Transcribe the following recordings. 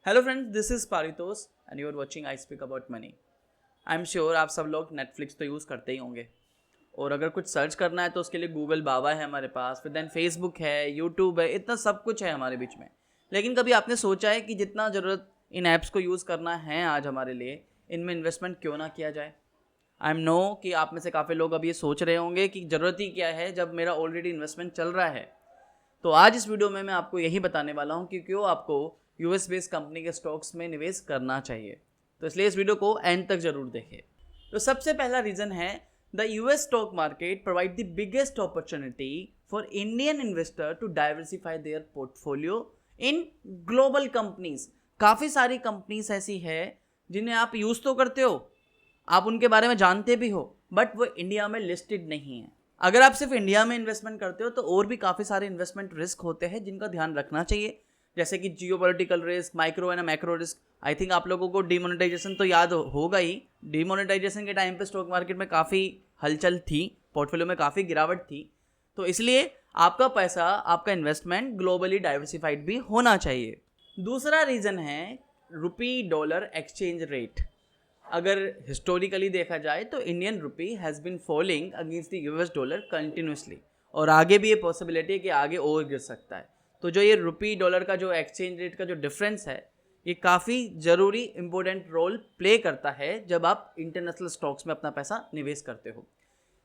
Hello friends, this is Paritosh and you are watching I speak about money. I am sure आप सब लोग Netflix तो use करते ही होंगे और अगर कुछ सर्च करना है तो उसके लिए गूगल बाबा है हमारे पास, फिर देन फेसबुक है, यूट्यूब है, इतना सब कुछ है हमारे बीच में। लेकिन कभी आपने सोचा है कि जितना ज़रूरत इन ऐप्स को यूज़ करना है आज हमारे लिए, इनमें इन्वेस्टमेंट क्यों ना किया जाए? आई एम नो कि आप में से काफ़ी लोग अब ये सोच रहे होंगे कि ज़रूरत ही क्या है जब मेरा ऑलरेडी इन्वेस्टमेंट चल रहा है। तो आज इस वीडियो में मैं आपको यही बताने वाला हूँ कि क्यों आपको यूएस बेस्ड कंपनी के स्टॉक्स में निवेश करना चाहिए। तो इसलिए इस वीडियो को एंड तक जरूर देखें। तो सबसे पहला रीज़न है the US stock market provide the biggest opportunity for Indian investor to diversify their portfolio in global companies. काफ़ी सारी कंपनीज ऐसी है जिन्हें आप यूज़ तो करते हो, आप उनके बारे में जानते भी हो, बट वो इंडिया में लिस्टेड नहीं है। अगर आप सिर्फ इंडिया में इन्वेस्टमेंट करते हो तो और भी काफ़ी सारे इन्वेस्टमेंट रिस्क होते हैं जिनका ध्यान रखना चाहिए, जैसे कि geopolitical risk, micro and macro risk. I think आप लोगों को डिमोनेटाइजेशन तो याद होगा ही। डिमोनेटाइजेशन के टाइम पे स्टॉक मार्केट में काफ़ी हलचल थी, पोर्टफोलियो में काफ़ी गिरावट थी। तो इसलिए आपका पैसा, आपका इन्वेस्टमेंट ग्लोबली डाइवर्सिफाइड भी होना चाहिए। दूसरा रीज़न है रुपी डॉलर एक्सचेंज रेट। अगर हिस्टोरिकली देखा जाए तो Indian rupee has been falling against the US dollar continuously, और आगे भी ये पॉसिबिलिटी है कि आगे और गिर सकता है। तो जो ये रुपी डॉलर का जो एक्सचेंज रेट का जो डिफरेंस है, ये काफ़ी ज़रूरी इंपॉर्टेंट रोल प्ले करता है जब आप इंटरनेशनल स्टॉक्स में अपना पैसा निवेश करते हो।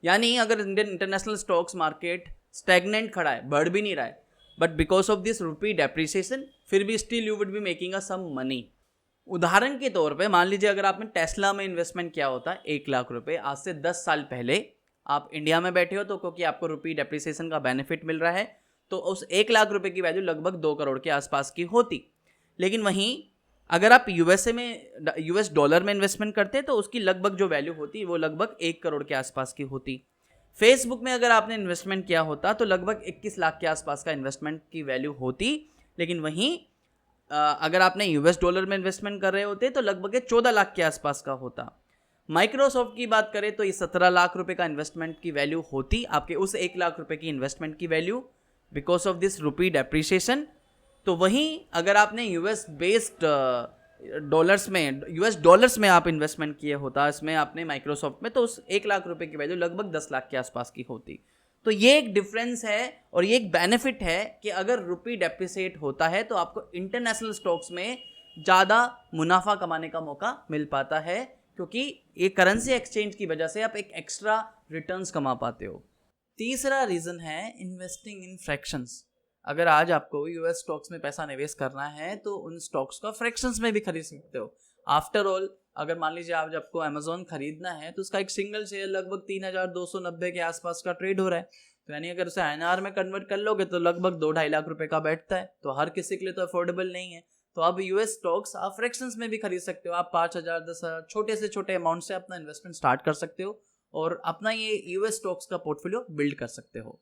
यानी अगर Indian international stocks market stagnant खड़ा है, बढ़ भी नहीं रहा है, but because of this rupee depreciation फिर भी still you would be making a some money. उदाहरण के तौर पे मान लीजिए अगर आपने टेस्ला में इन्वेस्टमेंट किया होता 1 लाख रुपए आज से 10 साल पहले, आप इंडिया में बैठे हो तो क्योंकि आपको रुपी डेप्रिसिएशन का बेनिफिट मिल रहा है, तो उस 1 लाख रुपए की वैल्यू लगभग 2 करोड़ के आसपास की होती। लेकिन वहीं अगर आप यूएस डॉलर में इन्वेस्टमेंट करते तो उसकी लगभग जो वैल्यू होती वो लगभग 1 करोड़ के आसपास की होती। फेसबुक में अगर आपने इन्वेस्टमेंट किया होता तो लगभग 21 लाख के आसपास का इन्वेस्टमेंट की वैल्यू होती। लेकिन वहीं अगर आपने यूएस डॉलर में इन्वेस्टमेंट कर रहे होते तो लगभग 14 लाख के आसपास का होता। माइक्रोसॉफ्ट की बात करें तो ये 17 लाख रुपए का इन्वेस्टमेंट की वैल्यू होती, आपके उस 1 लाख रुपए की इन्वेस्टमेंट की value, because of this rupee depreciation. तो वहीं अगर आपने यूएस डॉलर्स में आप इन्वेस्टमेंट किए होता इसमें आपने माइक्रोसॉफ्ट में, तो उस 1 लाख रुपए की वैल्यू लगभग 10 लाख के आसपास की होती। तो ये एक डिफरेंस है और ये एक बेनिफिट है कि अगर रुपी डेप्रिसिएट होता है तो आपको इंटरनेशनल स्टॉक्स में ज़्यादा मुनाफा कमाने का मौका मिल पाता है, क्योंकि ये करेंसी एक्सचेंज की वजह से आप एक एक्स्ट्रा रिटर्न्स कमा पाते हो। तीसरा रीज़न है इन्वेस्टिंग इन फ्रैक्शंस। अगर आज आपको यूएस स्टॉक्स में पैसा निवेश करना है तो उन स्टॉक्स को फ्रैक्शंस में भी खरीद सकते हो। आफ्टर ऑल अगर मान लीजिए आज आपको अमेजोन खरीदना है तो उसका एक सिंगल शेयर लगभग 3290 के आसपास का ट्रेड हो रहा है। तो यानी अगर उसे INR में कन्वर्ट कर लोगे तो लगभग 2-2.5 लाख रुपए का बैठता है। तो हर किसी के लिए तो अफोर्डेबल नहीं है। तो अब यूएस स्टॉक्स आप फ्रैक्शंस में भी खरीद सकते हो। आप 5,000 10,000 छोटे से छोटे अमाउंट से अपना इन्वेस्टमेंट स्टार्ट कर सकते हो और अपना ये यूएस स्टॉक्स का पोर्टफोलियो बिल्ड कर सकते हो।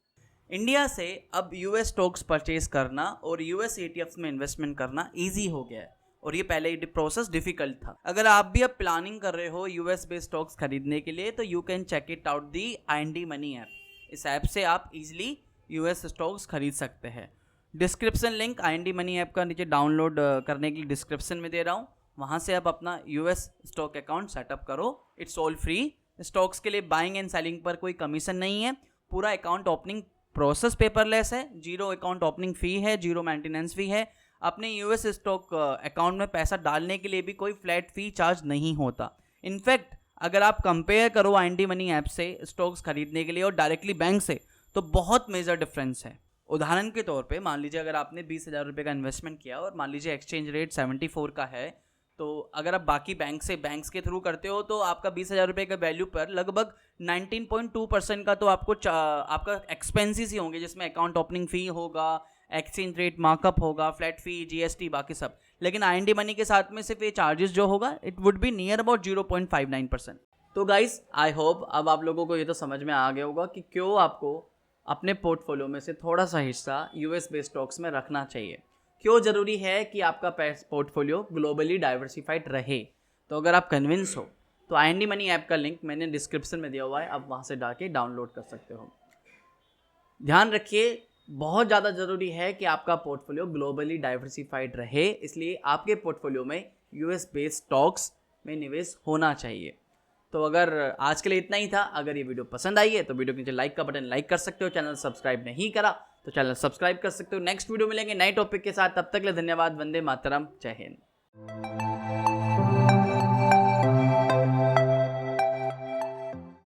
इंडिया से अब यूएस स्टॉक्स परचेज करना और यूएस ETFs में इन्वेस्टमेंट करना ईजी हो गया है, और ये पहले प्रोसेस डिफिकल्ट था। अगर आप भी अब प्लानिंग कर रहे हो यूएस बेस्ड स्टॉक्स खरीदने के लिए तो you can check it out the IND money app. इस ऐप से आप इजीली यूएस स्टॉक्स खरीद सकते हैं। Description link IND money app का नीचे डाउनलोड करने के लिए डिस्क्रिप्शन में दे रहा हूँ, वहाँ से आप अपना यूएस स्टॉक अकाउंट सेटअप करो। It's all free. स्टॉक्स के लिए बाइंग एंड सेलिंग पर कोई कमीशन नहीं है। पूरा अकाउंट ओपनिंग प्रोसेस पेपरलेस है, 0 अकाउंट ओपनिंग फ़ी है, 0 मेंटेनेंस फ़ी है। अपने यूएस स्टॉक अकाउंट में पैसा डालने के लिए भी कोई फ्लैट फ़ी चार्ज नहीं होता। इनफैक्ट अगर आप कंपेयर करो IND मनी ऐप से स्टॉक्स खरीदने के लिए और डायरेक्टली बैंक से, तो बहुत मेजर डिफरेंस है। उदाहरण के तौर पे मान लीजिए अगर आपने 20,000 रुपये का इन्वेस्टमेंट किया और मान लीजिए एक्सचेंज रेट 74 का है, तो अगर आप बाकी बैंक्स के थ्रू करते हो तो आपका 20,000 रुपये का वैल्यू पर लगभग 19.2% का तो आपका एक्सपेंसेस ही होंगे, जिसमें अकाउंट ओपनिंग फ़ी होगा, एक्सचेंज रेट मार्कअप होगा, फ्लैट फ़ी, GST, बाकी सब। लेकिन IND मनी के साथ में सिर्फ ये चार्जेस जो होगा it would be near about 0.59%। तो गाइस आई होप अब आप लोगों को ये तो समझ में आ गया होगा कि क्यों आपको अपने पोर्टफोलियो में से थोड़ा सा हिस्सा यूएस बेस्ड स्टॉक्स में रखना चाहिए, क्यों ज़रूरी है कि आपका पोर्टफोलियो ग्लोबली डाइवर्सिफाइड रहे। तो अगर आप कन्विंस हो तो IND मनी ऐप का लिंक मैंने डिस्क्रिप्शन में दिया हुआ है, आप वहाँ से जाके डाउनलोड कर सकते हो। ध्यान रखिए, बहुत ज़्यादा ज़रूरी है कि आपका पोर्टफोलियो ग्लोबली डाइवर्सिफाइड रहे, इसलिए आपके पोर्टफोलियो में यूएस बेस्ड स्टॉक्स में निवेश होना चाहिए। तो अगर आज के लिए इतना ही था। अगर ये वीडियो पसंद आई है तो वीडियो के नीचे लाइक का बटन लाइक कर सकते हो। चैनल सब्सक्राइब नहीं करा तो चैनल सब्सक्राइब कर सकते हो। नेक्स्ट वीडियो मिलेंगे नए टॉपिक के साथ, तब तक के लिए धन्यवाद। वंदे मातरम, जय हिंद।